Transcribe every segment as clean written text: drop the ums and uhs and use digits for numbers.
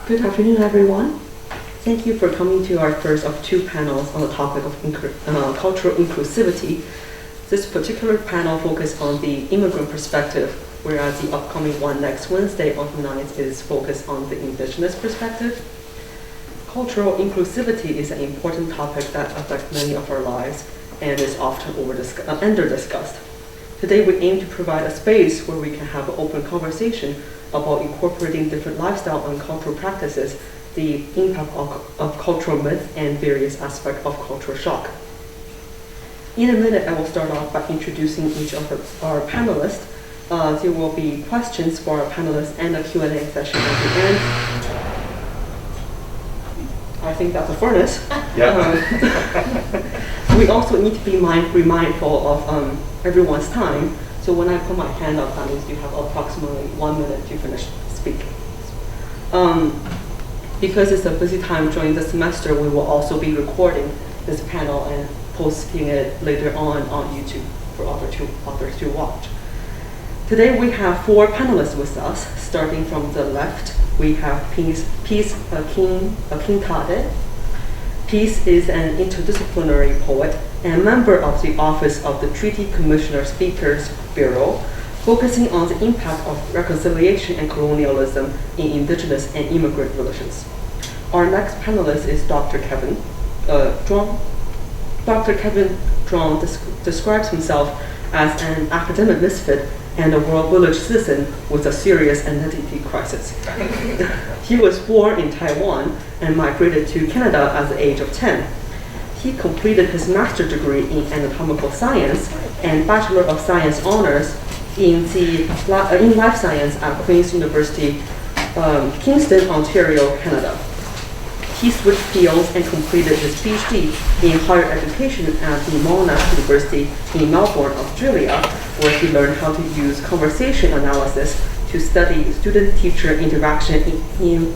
Good afternoon, everyone. Thank you for coming to our first of two panels on the topic of cultural inclusivity. This particular panel focuses on the immigrant perspective, whereas the upcoming one next Wednesday on the 9th is focused on the indigenous perspective. Cultural inclusivity is an important topic that affects many of our lives and is often under-discussed. Today we aim to provide a space where we can have an open conversation about incorporating different lifestyle and cultural practices, the impact of cultural myths, and various aspects of cultural shock. In a minute, I will start off by introducing each of our panelists. There will be questions for our panelists and a Q&A session at the end. I think that's a furnace. Yeah. We also need to be mindful of everyone's time. So when I put my hand up, that means you have approximately 1 minute to finish speaking. Because it's a busy time during the semester, we will also be recording this panel and posting it later on YouTube for others to watch. Today we have 4 panelists with us. Starting from the left, we have Peace Akintade. Peace is an interdisciplinary poet and member of the Office of the Treaty Commissioner Speakers Bureau, focusing on the impact of reconciliation and colonialism in indigenous and immigrant relations. Our next panelist is Dr. Kevin Zhuang. Dr. Kevin Zhuang describes himself as an academic misfit and a world village citizen with a serious identity crisis. He was born in Taiwan and migrated to Canada at the age of 10. He completed his master's degree in anatomical science and Bachelor of Science honors in life science at Queen's University, Kingston, Ontario, Canada. He switched fields and completed his PhD in higher education at the Monash University in Melbourne, Australia, where he learned how to use conversation analysis to study student-teacher interaction in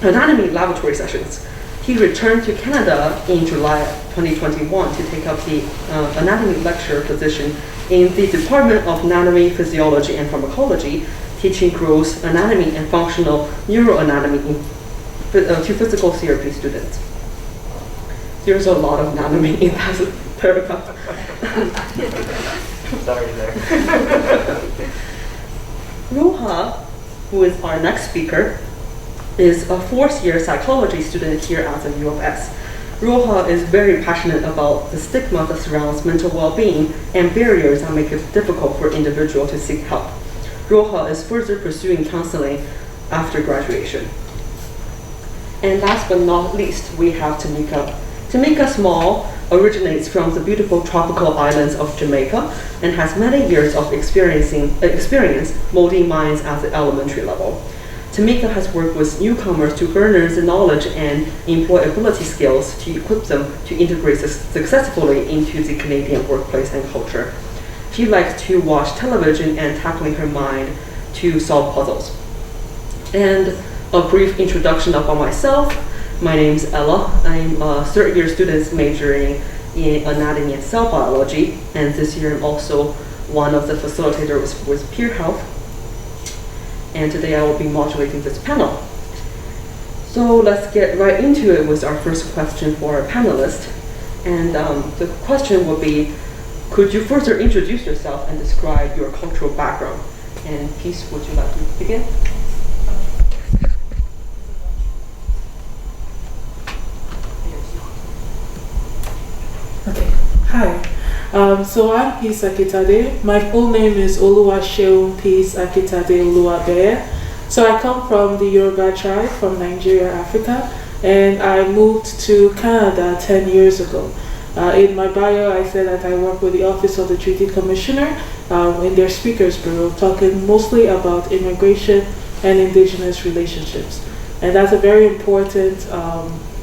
anatomy laboratory sessions. He returned to Canada in July 2021 to take up the anatomy lecturer position in the Department of Anatomy, Physiology, and Pharmacology, teaching gross anatomy and functional neuroanatomy to physical therapy students. There's a lot of anatomy in that paragraph. Sorry there. Roha, who is our next speaker, is a 4th-year psychology student here at the U of S. Roha is very passionate about the stigma that surrounds mental well-being and barriers that make it difficult for individuals to seek help. Roha is further pursuing counseling after graduation. And last but not least, we have Tamika. Tamika Small originates from the beautiful tropical islands of Jamaica and has many years of experience molding minds at the elementary level. Tamika has worked with newcomers to garner the knowledge and employability skills to equip them to integrate successfully into the Canadian workplace and culture. She likes to watch television and tackling her mind to solve puzzles. And a brief introduction about myself. My name is Ella. I'm a 3rd-year student majoring in anatomy and cell biology, and this year I'm also one of the facilitators with Peer Health. And today I will be moderating this panel. So let's get right into it with our first question for our panelists. And the question will be, could you further introduce yourself and describe your cultural background? And Peace, would you like to begin? Okay. Hi. So I'm Peace Akintade. My full name is Oluwaseun Peace Akintade Oluwabe. So I come from the Yoruba tribe from Nigeria, Africa, and I moved to Canada 10 years ago. In my bio, I said that I work with the Office of the Treaty Commissioner in their Speakers Bureau, talking mostly about immigration and indigenous relationships. And that's a very important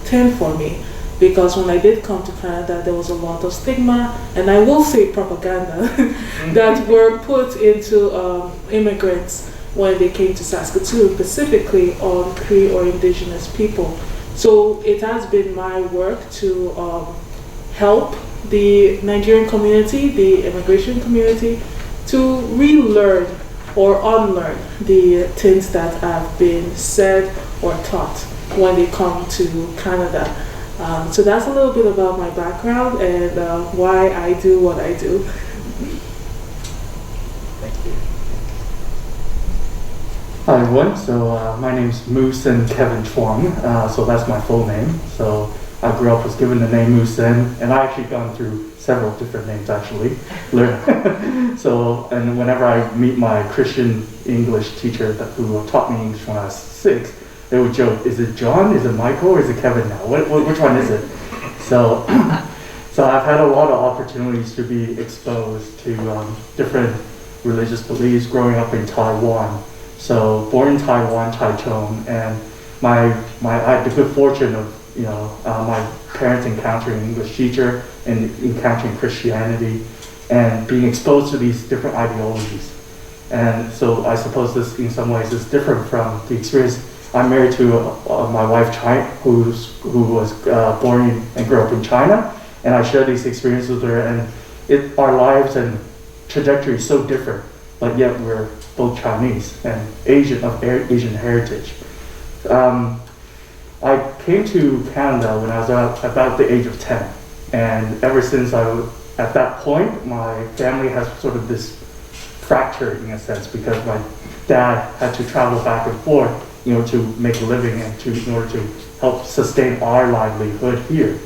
thing for me, because when I did come to Canada, there was a lot of stigma, and I will say propaganda, that were put into immigrants when they came to Saskatoon, specifically on Cree or indigenous people. So it has been my work to help the Nigerian community, the immigration community, to relearn or unlearn the things that have been said or taught when they come to Canada. So that's a little bit about my background and why I do what I do. Thank you. Hi everyone, so my name's Moosin Kevin Chuang, so that's my full name. So I grew up, was given the name Moosin, and I actually gone through several different names actually. So, and whenever I meet my Christian English teacher who taught me English when I was 6, they would joke, is it John, is it Michael, or is it Kevin now? Which one is it? So, so I've had a lot of opportunities to be exposed to different religious beliefs growing up in Taiwan. So born in Taiwan, Taichung, and I had the good fortune of my parents encountering an English teacher and encountering Christianity and being exposed to these different ideologies. And so I suppose this in some ways is different from the experience. I'm married to my wife, who was born and grew up in China, and I share these experiences with her, and our lives and trajectory is so different, but yet we're both Chinese and Asian heritage. I came to Canada when I was about the age of 10, and ever since at that point, my family has sort of this fracture in a sense, because my dad had to travel back and forth, to make a living and in order to help sustain our livelihood here.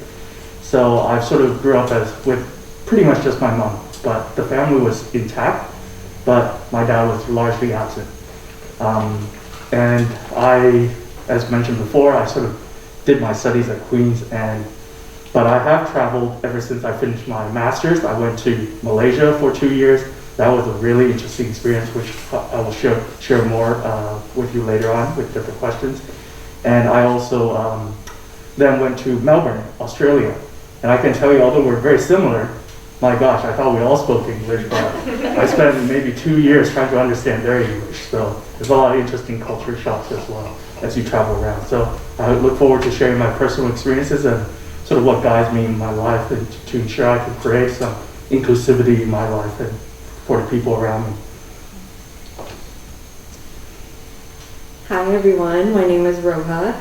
So I sort of grew up with pretty much just my mom, but the family was intact, but my dad was largely absent. And I, as mentioned before, I sort of did my studies at Queen's, but I have traveled ever since I finished my master's. I went to Malaysia for 2 years. That was a really interesting experience, which I will share more with you later on with different questions. And I also then went to Melbourne, Australia. And I can tell you, although we're very similar, my gosh, I thought we all spoke English, but I spent maybe 2 years trying to understand their English. So there's a lot of interesting culture shocks as well as you travel around. So I look forward to sharing my personal experiences and sort of what guides me in my life, and to ensure I can create some inclusivity in my life and for the people around me. Hi everyone, my name is Roha.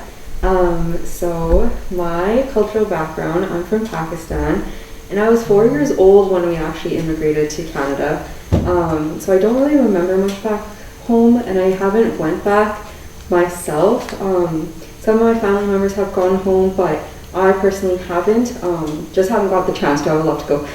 So my cultural background, I'm from Pakistan, and I was 4 years old when we actually immigrated to Canada. So I don't really remember much back home, and I haven't went back myself. Some of my family members have gone home, but I personally haven't. Just haven't got the chance to. I would love to go.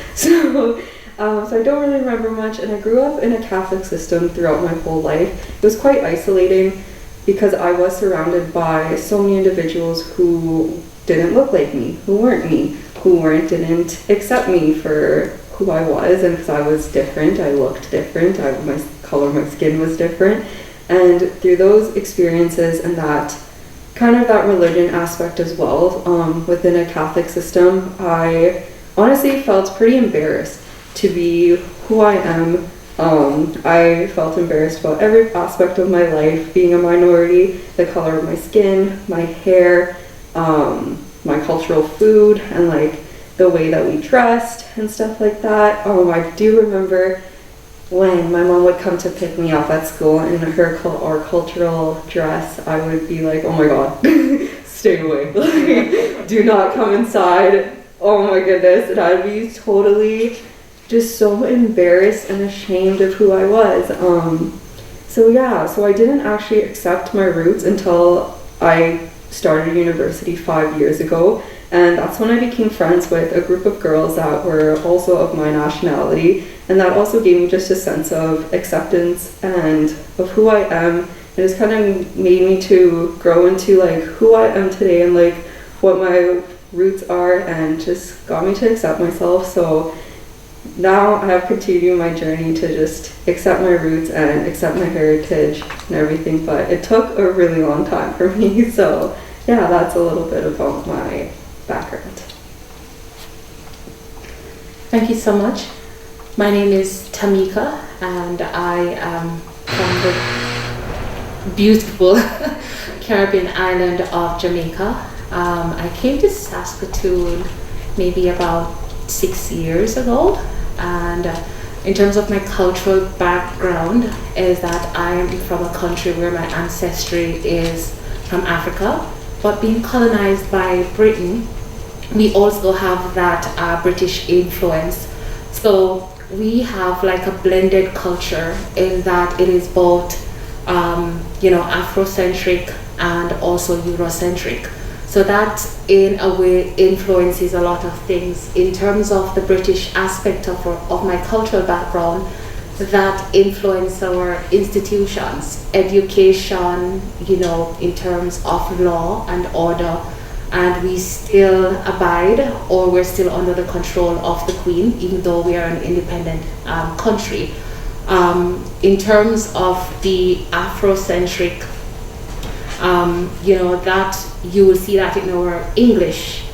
So I don't really remember much, and I grew up in a Catholic system throughout my whole life. It was quite isolating because I was surrounded by so many individuals who didn't look like me, who weren't me, didn't accept me for who I was, and because I was different, I looked different, my color of my skin was different. And through those experiences and that religion aspect as well, within a Catholic system, I honestly felt pretty embarrassed to be who I am. I felt embarrassed about every aspect of my life, being a minority, the color of my skin, my hair, my cultural food, and the way that we dressed and stuff like that. I do remember when my mom would come to pick me up at school in our cultural dress, I would be like, oh my god, stay away. Do not come inside. Oh my goodness. And I'd be totally just so embarrassed and ashamed of who I was. So I didn't actually accept my roots until I started university 5 years ago, and that's when I became friends with a group of girls that were also of my nationality, and that also gave me just a sense of acceptance and of who I am, and it's kind of made me to grow into who I am today and what my roots are, and just got me to accept myself. So now I have continued my journey to just accept my roots and accept my heritage and everything, but it took a really long time for me. So yeah, that's a little bit about my background. Thank you so much. My name is Tamika, and I am from the beautiful Caribbean island of Jamaica. I came to Saskatoon maybe about 6 years ago, and In terms of my cultural background, is that I am from a country where my ancestry is from Africa, but being colonized by Britain, we also have that British influence. So we have like a blended culture in that it is both, Afrocentric and also Eurocentric. So that in a way influences a lot of things. In terms of the British aspect of my cultural background, that influence our institutions, education, in terms of law and order, and we still abide, or we're still under the control of the Queen, even though we are an independent country. In terms of the Afrocentric, that you will see that in our English,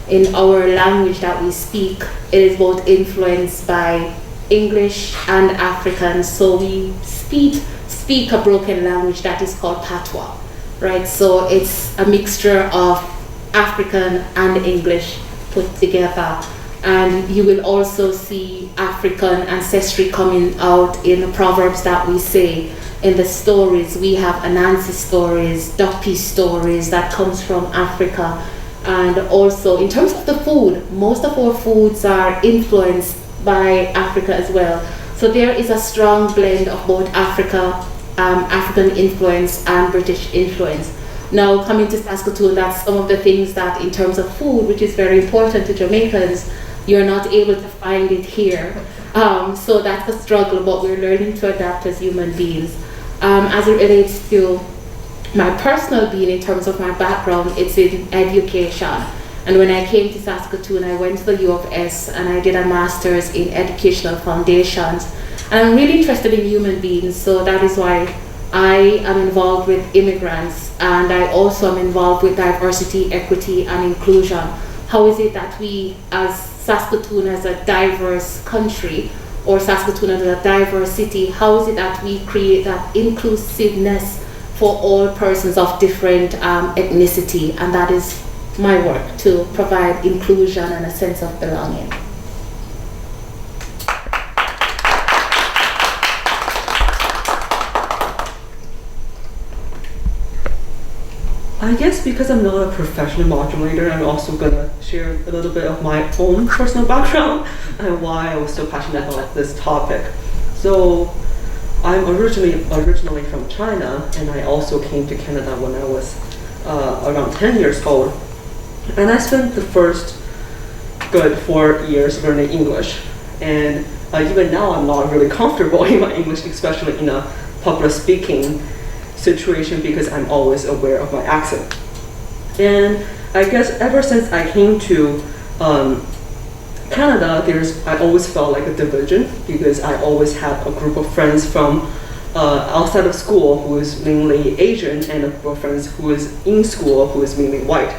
in our language that we speak, it is both influenced by English and African. So we speak a broken language that is called patois, right? So it's a mixture of African and English put together. And you will also see African ancestry coming out in the proverbs that we say. In the stories, we have Anansi stories, Duppy stories that comes from Africa. And also in terms of the food, most of our foods are influenced by Africa as well. So there is a strong blend of both African influence and British influence. Now coming to Saskatoon, that's some of the things that in terms of food, which is very important to Jamaicans, you're not able to find it here. So that's a struggle, but we're learning to adapt as human beings. As it relates to my personal being, in terms of my background, it's in education. And when I came to Saskatoon, I went to the U of S and I did a master's in educational foundations. And I'm really interested in human beings, so that is why I am involved with immigrants, and I also am involved with diversity, equity, and inclusion. How is it that we, as Saskatoon, as a diverse country, or Saskatoon as a diverse city, how is it that we create that inclusiveness for all persons of different ethnicity? And that is my work, to provide inclusion and a sense of belonging. I guess because I'm not a professional modulator, I'm also gonna share a little bit of my own personal background and why I was so passionate about this topic. So I'm originally from China, and I also came to Canada when I was around 10 years old. And I spent the first good 4 years learning English. And even now I'm not really comfortable in my English, especially in a public speaking situation, because I'm always aware of my accent. And I guess ever since I came to Canada, I always felt like a division, because I always had a group of friends from outside of school who is mainly Asian, and a group of friends who is in school who is mainly white.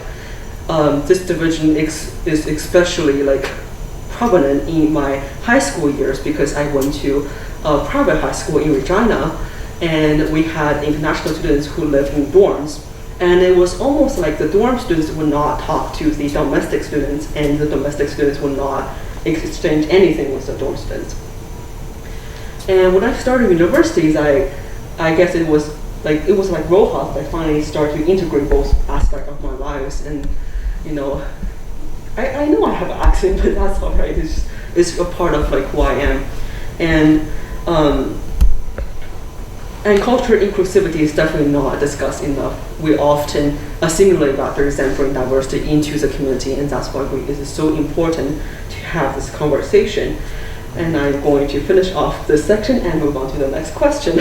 This division is especially like prominent in my high school years, because I went to a private high school in Regina, and we had international students who lived in dorms. And it was almost like the dorm students would not talk to the domestic students, and the domestic students would not exchange anything with the dorm students. And when I started universities, I guess it was like Rojas that I finally started to integrate both aspects of my lives. And I know I have an accent, but that's all right. It's a part of like who I am. And cultural inclusivity is definitely not discussed enough. We often assimilate that there is bring diversity into the community, and that's why it is so important to have this conversation. And I'm going to finish off this section and move on to the next question.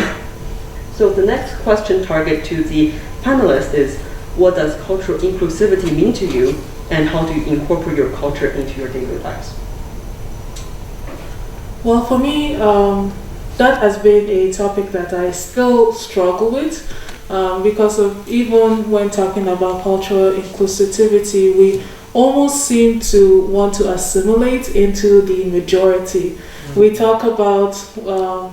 So the next question target to the panelists is, what does cultural inclusivity mean to you, and how do you incorporate your culture into your daily lives? Well, for me, that has been a topic that I still struggle with, because of even when talking about cultural inclusivity, we almost seem to want to assimilate into the majority. Mm-hmm. We talk about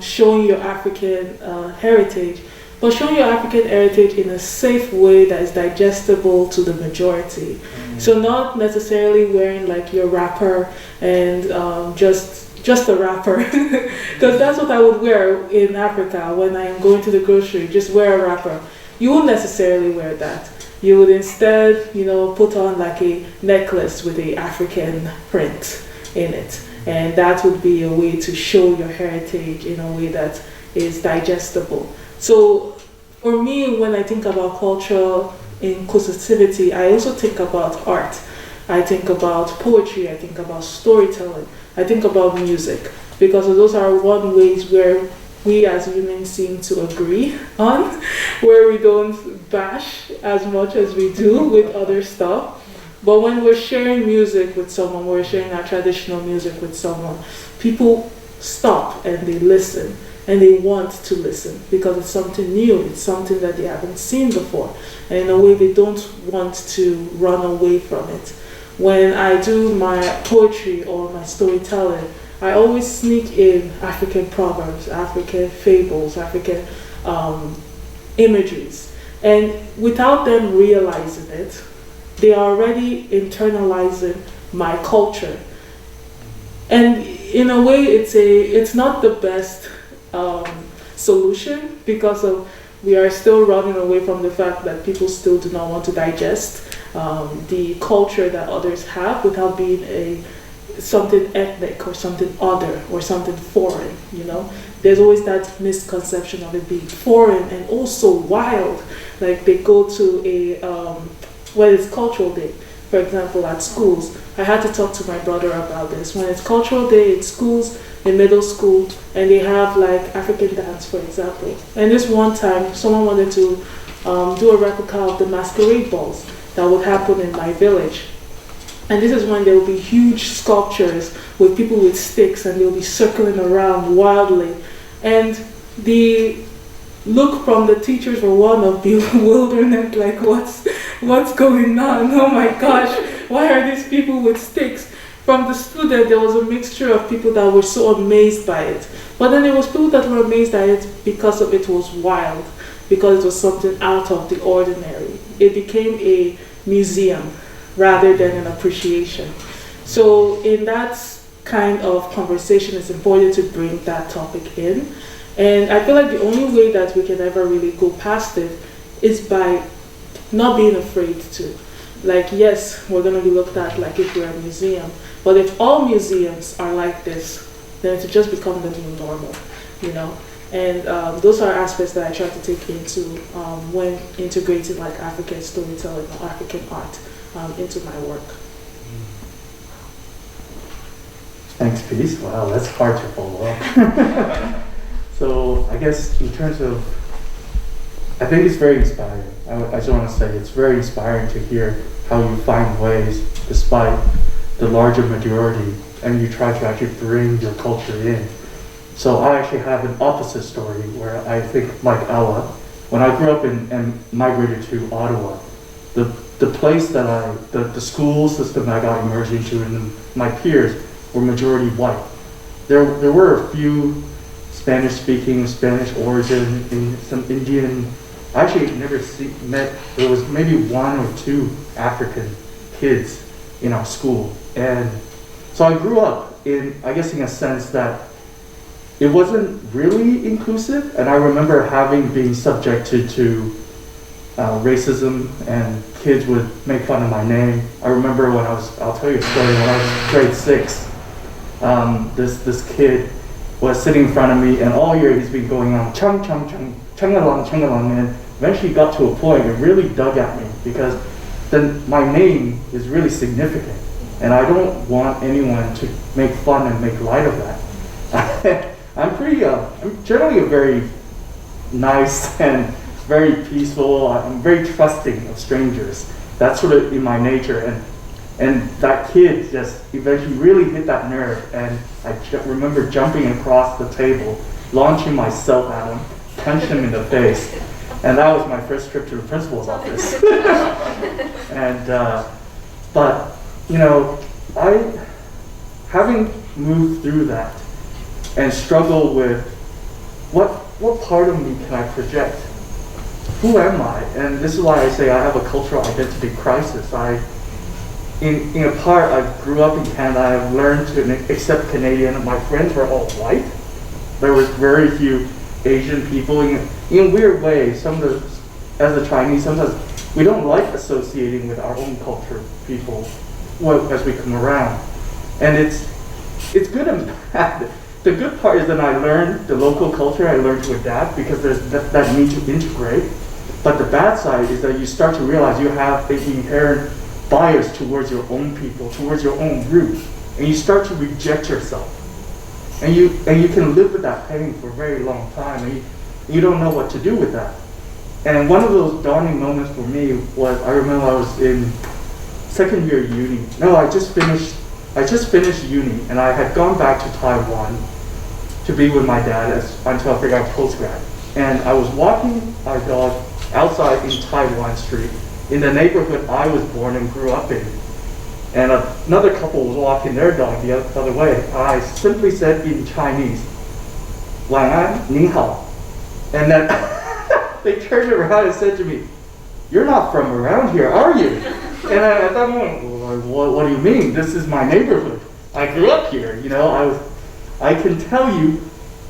showing your African heritage, but showing your African heritage in a safe way that is digestible to the majority. Mm-hmm. So not necessarily wearing like your wrapper and just just a wrapper, because that's what I would wear in Africa when I'm going to the grocery. Just wear a wrapper. You won't necessarily wear that. You would instead, put on like a necklace with a African print in it, and that would be a way to show your heritage in a way that is digestible. So for me, when I think about cultural inclusivity, I also think about art. I think about poetry, I think about storytelling, I think about music, because those are one ways where we as humans seem to agree on, where we don't bash as much as we do with other stuff. But when we're sharing music with someone, we're sharing our traditional music with someone, people stop and they listen. And they want to listen because it's something new, it's something that they haven't seen before. And in a way, they don't want to run away from it. When I do my poetry or my storytelling, I always sneak in African proverbs, African fables, African imageries. And without them realizing it, they are already internalizing my culture. And in a way, it's not the best solution, because we are still running away from the fact that people still do not want to digest the culture that others have without being something ethnic or something other or something foreign. There's always that misconception of it being foreign and also wild. Like they go to it's cultural day, for example, at schools. I had to talk to my brother about this. When it's cultural day in schools, in middle school, and they have like African dance, for example. And this one time, someone wanted to do a replica of the masquerade balls that would happen in my village. And this is when there will be huge sculptures with people with sticks, and they'll be circling around wildly. And the look from the teachers were one of bewilderment, like what's going on? Oh my gosh, why are these people with sticks? From the student, there was a mixture of people that were so amazed by it. But then there was people that were amazed by it because it was wild, because it was something out of the ordinary. It became a museum rather than an appreciation. So in that kind of conversation, it's important to bring that topic in. And I feel like the only way that we can ever really go past it is by not being afraid to. Like, yes, we're going to be looked at like if we're a museum. But if all museums are like this, then it will just become the new normal, And those are aspects that I try to take into when integrating like African storytelling or African art into my work. Thanks, Peace. Wow, that's hard to follow up. So I guess in terms of, I think it's very inspiring. I just want to say it's very inspiring to hear how you find ways, despite the larger majority, and you try to actually bring your culture in. So I actually have an opposite story where I think like Ella, when I grew up and migrated to Ottawa, the place that the school system that I got immersed into and my peers were majority white. There were a few Spanish-speaking, Spanish origin, in some Indian. I actually never met, there was maybe one or two African kids in our school. And so I grew up in a sense that it wasn't really inclusive. And I remember being subjected to racism, and kids would make fun of my name. I remember I'll tell you a story, when I was grade 6, this kid was sitting in front of me, and all year he's been going on chung chung chung chung along, and eventually got to a point it really dug at me, because then my name is really significant, and I don't want anyone to make fun and make light of that. I'm generally a very nice and very peaceful. I'm very trusting of strangers. That's sort of in my nature, and that kid just eventually really hit that nerve, and I remember jumping across the table, launching myself at him, punched him in the face, and that was my first trip to the principal's office. And but I, having moved through that and struggled with what part of me can I project? Who am I? And this is why I say I have a cultural identity crisis. in a part, I grew up in Canada. I've learned to accept Canadian. My friends were all white. There was very few Asian people. In weird ways, as a Chinese, sometimes we don't like associating with our own culture people as we come around. And it's good and bad. The good part is that I learned the local culture. I learned to adapt because there's that need to integrate. But the bad side is that you start to realize you have an inherent bias towards your own people, towards your own roots, and you start to reject yourself. And you can live with that pain for a very long time, and you don't know what to do with that. And one of those dawning moments for me was, I remember I was in second year uni. No, I just finished uni, and I had gone back to Taiwan to be with my dad until I figured out postgrad. And I was walking our dog outside in Taiwan Street, in the neighborhood I was born and grew up in. And another couple was walking their dog the other way. I simply said in Chinese, 晚安,您好. And then they turned around and said to me, "You're not from around here, are you?" And at that moment, what do you mean? This is my neighborhood. I grew up here, I can tell you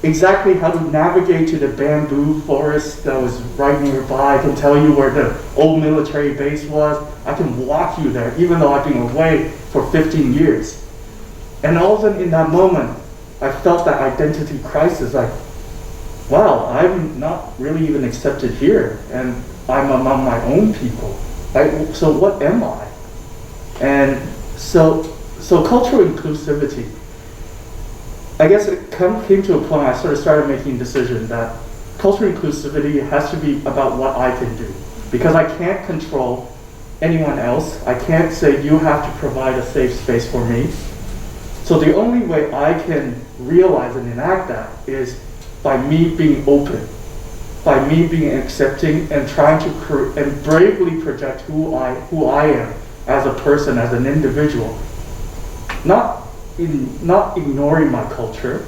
exactly how to navigate to the bamboo forest that was right nearby. I can tell you where the old military base was. I can walk you there, even though I've been away for 15 years. And all of a sudden in that moment, I felt that identity crisis, like, wow, I'm not really even accepted here, and I'm among my own people. So what am I? And so cultural inclusivity, I guess it came to a point I sort of started making a decision that cultural inclusivity has to be about what I can do. Because I can't control anyone else. I can't say you have to provide a safe space for me. So the only way I can realize and enact that is by me being open, by me being accepting and trying to and bravely project who I am as a person, as an individual. Not ignoring my culture,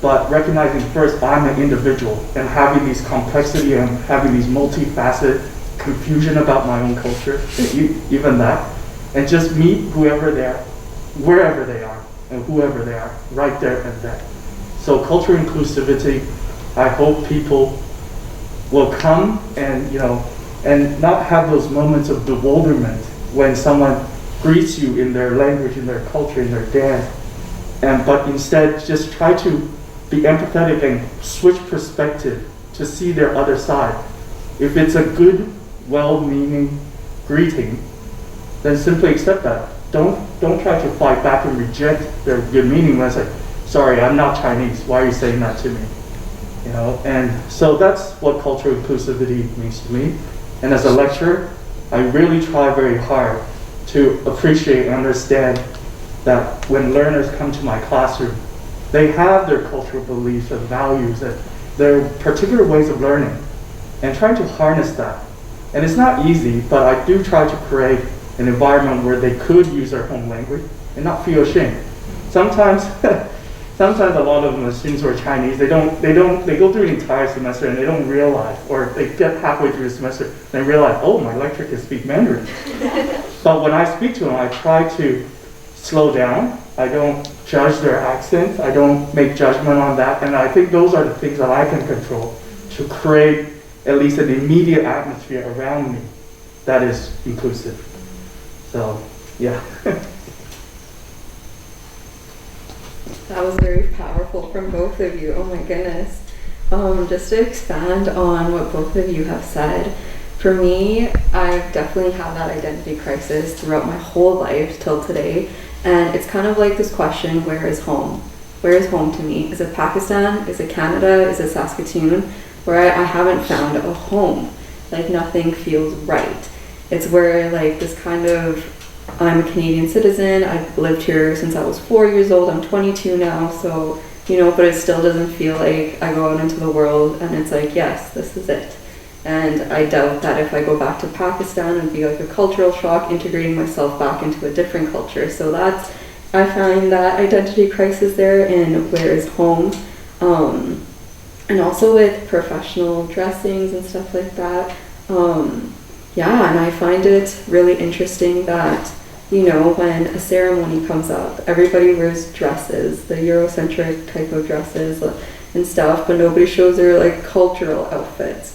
but recognizing first I'm an individual and having these complexity and having these multifaceted confusion about my own culture, even that, and just meet whoever they are, wherever they are, and whoever they are, right there and then. So cultural inclusivity, I hope people will come and and not have those moments of bewilderment when someone greets you in their language, in their culture, in their dance, but instead just try to be empathetic and switch perspective to see their other side. If it's a good, well-meaning greeting, then simply accept that. Don't try to fight back and reject their good meaning when I say, "Sorry, I'm not Chinese. Why are you saying that to me?" And so that's what cultural inclusivity means to me. And as a lecturer, I really try very hard to appreciate and understand that when learners come to my classroom, they have their cultural beliefs and values and their particular ways of learning, and trying to harness that. And it's not easy, but I do try to create an environment where they could use their home language and not feel ashamed. Sometimes a lot of them, the students who are Chinese, they go through an entire semester and they don't realize, or they get halfway through the semester and they realize, oh, my lecturer can speak Mandarin. But when I speak to them, I try to slow down. I don't judge their accent. I don't make judgment on that. And I think those are the things that I can control to create at least an immediate atmosphere around me that is inclusive. So, yeah. That was very powerful from both of you. Oh my goodness. Just to expand on what both of you have said, for me, I've definitely had that identity crisis throughout my whole life till today. And it's kind of like this question, where is home? Where is home to me? Is it Pakistan? Is it Canada? Is it Saskatoon? Where I haven't found a home. Like nothing feels right. It's where like this kind of, I'm a Canadian citizen. I've lived here since I was 4 years old. I'm 22 now, so, but it still doesn't feel like I go out into the world and it's like, yes, this is it. And I doubt that if I go back to Pakistan, it'd be like a cultural shock, integrating myself back into a different culture. So I find that identity crisis there in where is home. And also with professional dressings and stuff like that. And I find it really interesting that you know, when a ceremony comes up, everybody wears dresses, the Eurocentric type of dresses and stuff, but nobody shows their like cultural outfits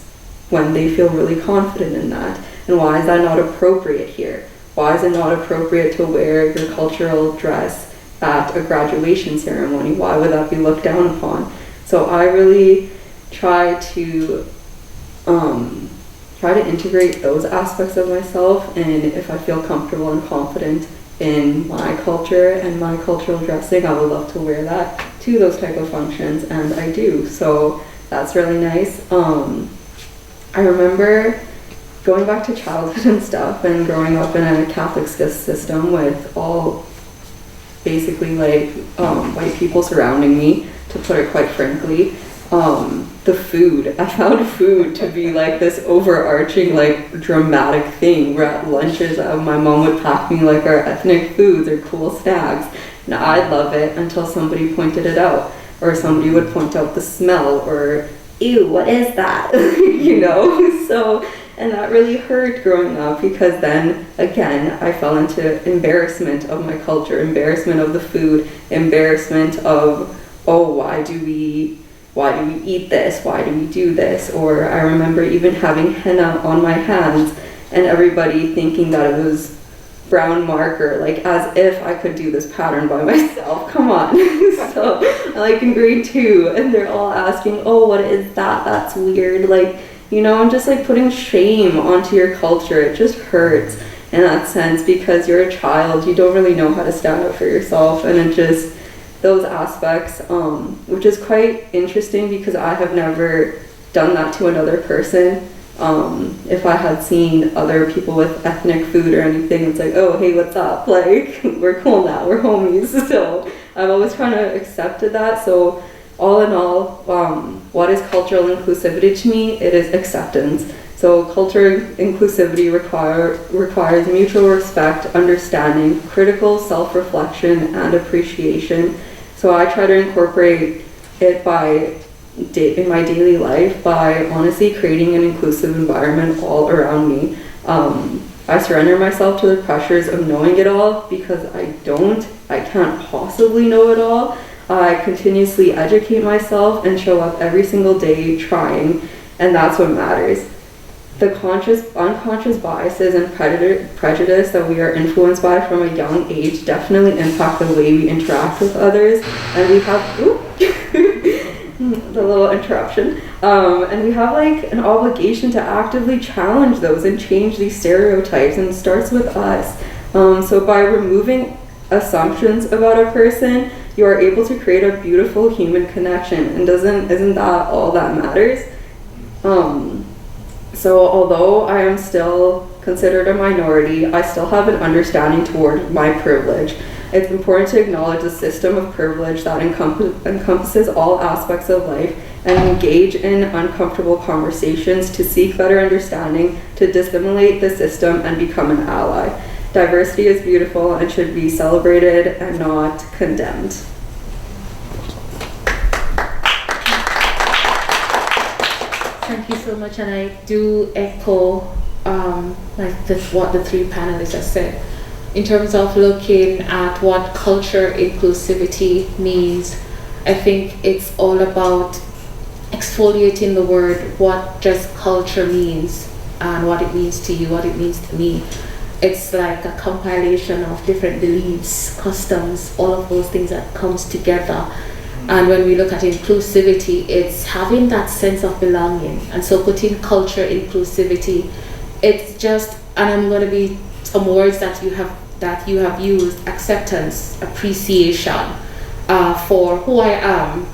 when they feel really confident in that. And why is that not appropriate here? Why is it not appropriate to wear your cultural dress at a graduation ceremony? Why would that be looked down upon? So I really try to integrate those aspects of myself, and if I feel comfortable and confident in my culture and my cultural dressing, I would love to wear that to those type of functions, and I do. So that's really nice. I remember going back to childhood and stuff and growing up in a Catholic system with all basically like white people surrounding me, to put it quite frankly. The food, I found food to be like this overarching like dramatic thing, where at lunches my mom would pack me like our ethnic foods or cool snacks, and I'd love it until somebody pointed it out, or somebody would point out the smell, or ew, what is that? You know. So, and that really hurt growing up, because then again I fell into embarrassment of my culture, embarrassment of the food, embarrassment of, oh, why do we eat this? Why do we do this? Or I remember even having henna on my hands and everybody thinking that it was brown marker, like as if I could do this pattern by myself. Come on. So like in grade 2, and they're all asking, oh, what is that? That's weird. Like, you know, I'm just like putting shame onto your culture. It just hurts in that sense, because you're a child, you don't really know how to stand up for yourself, and it just, those aspects, which is quite interesting because I have never done that to another person. If I had seen other people with ethnic food or anything, it's like, oh, hey, what's up? Like, we're cool now, we're homies. So I've always kind of accepted that. So all in all, what is cultural inclusivity to me? It is acceptance. So cultural inclusivity requires mutual respect, understanding, critical self-reflection, and appreciation. So I try to incorporate it in my daily life by honestly creating an inclusive environment all around me. I surrender myself to the pressures of knowing it all, because I can't possibly know it all. I continuously educate myself and show up every single day trying, and that's what matters. The unconscious biases and prejudice that we are influenced by from a young age definitely impact the way we interact with others, and we have the little interruption, and we have like an obligation to actively challenge those and change these stereotypes, and it starts with us. So by removing assumptions about a person, you are able to create a beautiful human connection, and isn't that all that matters? So although I am still considered a minority, I still have an understanding toward my privilege. It's important to acknowledge the system of privilege that encompasses all aspects of life, and engage in uncomfortable conversations to seek better understanding, to dissimulate the system and become an ally. Diversity is beautiful and should be celebrated and not condemned. Thank you so much, and I do echo what the three panelists have said. In terms of looking at what culture inclusivity means, I think it's all about exfoliating the word, what just culture means, and what it means to you, what it means to me. It's like a compilation of different beliefs, customs, all of those things that comes together. And when we look at inclusivity, it's having that sense of belonging. And so putting culture inclusivity, it's just, and I'm going to be some words that you have used: acceptance, appreciation for who I am,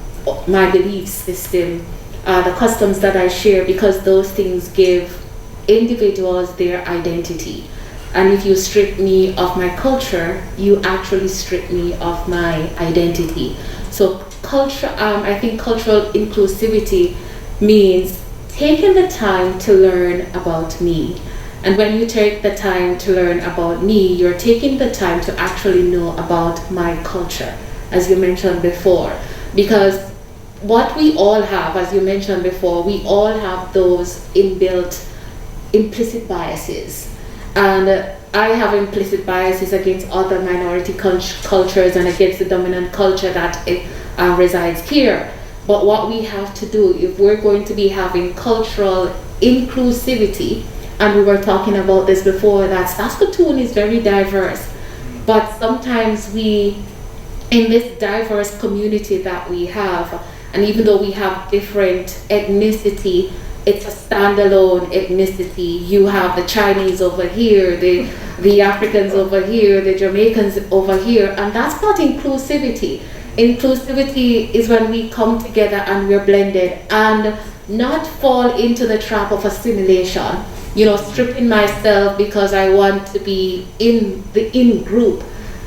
my belief system, the customs that I share, because those things give individuals their identity. And if you strip me of my culture, you actually strip me of my identity. So culture, I think cultural inclusivity means taking the time to learn about me. And when you take the time to learn about me, you're taking the time to actually know about my culture, as you mentioned before. Because what we all have, as you mentioned before, we all have those implicit biases. and I have implicit biases against other minority cultures and against the dominant culture that resides here. But what we have to do, if we're going to be having cultural inclusivity, and we were talking about this before, that Saskatoon is very diverse, but sometimes we, in this diverse community that we have, and even though we have different ethnicity, it's a standalone ethnicity. You have the Chinese over here, the Africans over here, the Jamaicans over here, and that's not inclusivity. Inclusivity is when we come together and we're blended and not fall into the trap of assimilation, stripping myself because I want to be in the in group.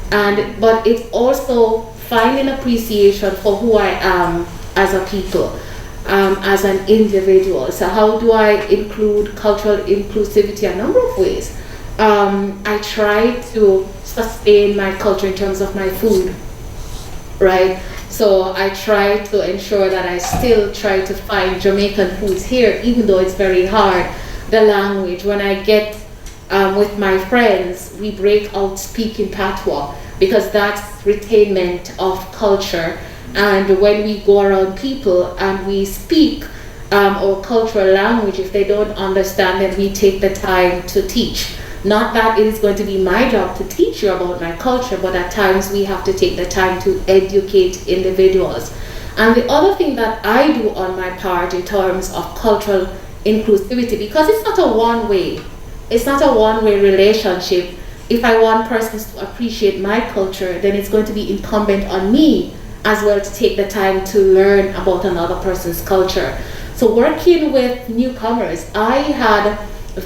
But it's also finding appreciation for who I am as a people, as an individual. So how do I include cultural inclusivity? A number of ways. I try to sustain my culture in terms of my food, right? So I try to ensure that I still try to find Jamaican foods here, even though it's very hard. The language, when I get with my friends, we break out speaking patois because that's retainment of culture. And when we go around people and we speak our cultural language, if they don't understand, then we take the time to teach. Not that it is going to be my job to teach you about my culture, but at times we have to take the time to educate individuals. And the other thing that I do on my part in terms of cultural inclusivity, because it's not a one-way relationship. If I want persons to appreciate my culture, then it's going to be incumbent on me as well to take the time to learn about another person's culture. So working with newcomers, I had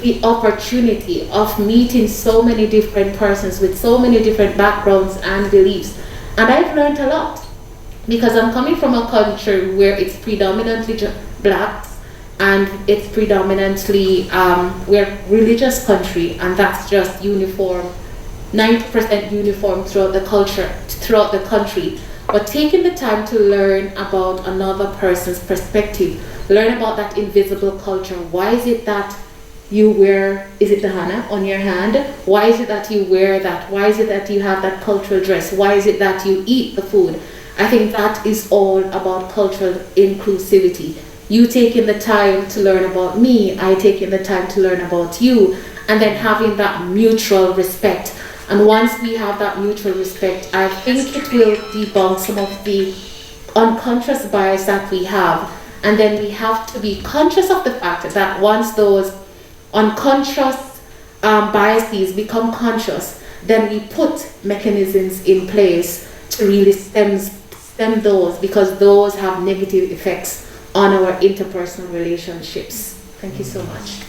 the opportunity of meeting so many different persons with so many different backgrounds and beliefs, and I've learned a lot because I'm coming from a country where it's predominantly black and it's predominantly we're religious country, and that's just uniform, 90% uniform throughout the culture, throughout the country. But taking the time to learn about another person's perspective, learn about that invisible culture. Why is it that you wear, is it the henna on your hand? Why is it that you wear that? Why is it that you have that cultural dress? Why is it that you eat the food? I think that is all about cultural inclusivity. You taking the time to learn about me, I taking the time to learn about you, and then having that mutual respect. And once we have that mutual respect, I think it will debunk some of the unconscious bias that we have. And then we have to be conscious of the fact that once those unconscious biases become conscious, then we put mechanisms in place to really stem those, because those have negative effects on our interpersonal relationships. Thank you so much.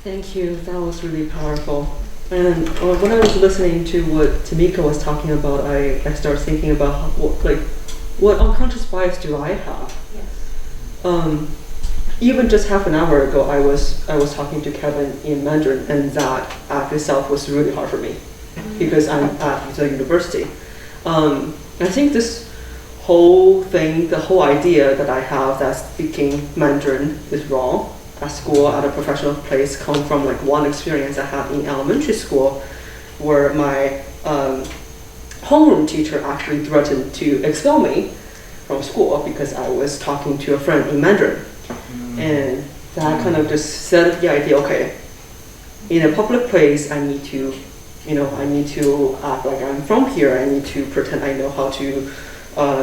Thank you. That was really powerful. And when I was listening to what Tamika was talking about, I started thinking about what unconscious bias do I have? Yes. Even just half an hour ago, I was talking to Kevin in Mandarin, and that act itself was really hard for me because I'm at the university. I think this whole thing, the whole idea that I have that speaking Mandarin is wrong at school, at a professional place, come from one experience I had in elementary school, where my homeroom teacher actually threatened to expel me from school because I was talking to a friend in Mandarin. And that kind of just set up the idea, okay, in a public place, I need to act like I'm from here. I need to pretend I know how to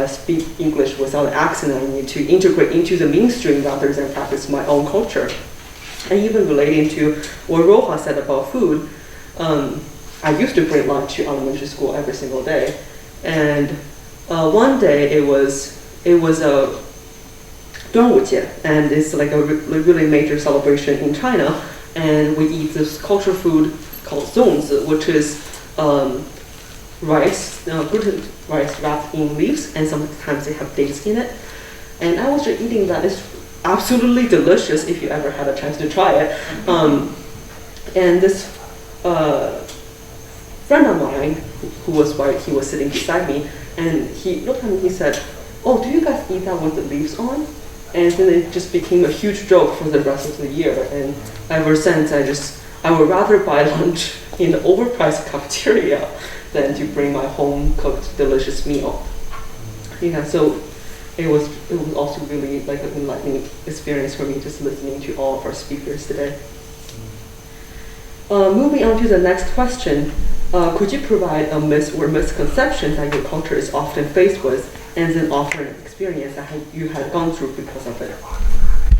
speak English without an accent. I need to integrate into the mainstream rather than practice my own culture. And even relating to what Roja said about food, I used to bring lunch to elementary school every single day. And one day it was a 端午节, and it's like a really major celebration in China. And we eat this culture food called 粽子, which is rice, gluten rice wrapped in leaves, and sometimes they have dates in it. And I was just eating that. It's absolutely delicious if you ever had a chance to try it. And this friend of mine, who was white, he was sitting beside me, and he looked at me, he said, "Oh, do you guys eat that with the leaves on?" And then it just became a huge joke for the rest of the year. And ever since, I would rather buy lunch in the overpriced cafeteria than to bring my home cooked delicious meal. Yeah, so it was also really like an enlightening experience for me just listening to all of our speakers today. Moving on to the next question, could you provide a myth or misconception that your culture is often faced with, and then offer an experience that you had gone through because of it?